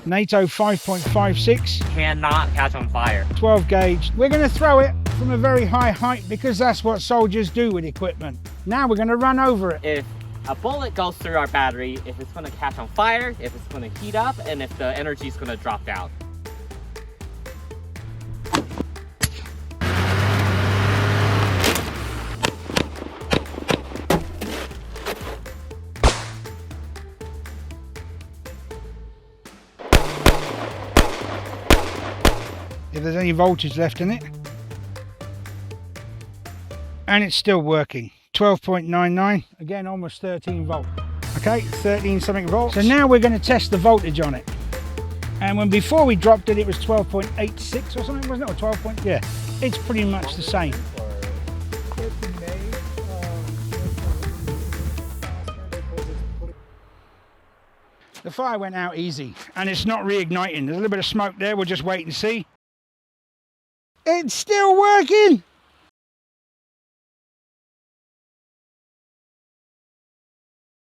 NATO 5.56. Cannot catch on fire. 12 gauge. We're going to throw it from a very high height because that's what soldiers do with equipment. Now we're going to run over it. If a bullet goes through our battery, if it's going to catch on fire, if it's going to heat up, and if the energy is going to drop down. If there's any voltage left in it. And it's still working. 12.99, again almost 13 volt. Okay, 13 something volts. So now we're going to test the voltage on it. And when before we dropped it, it was 12.86 or something, wasn't it? Or 12 point, yeah. It's pretty much the same. The fire went out easy and it's not reigniting. There's a little bit of smoke there, we'll just wait and see. It's still working!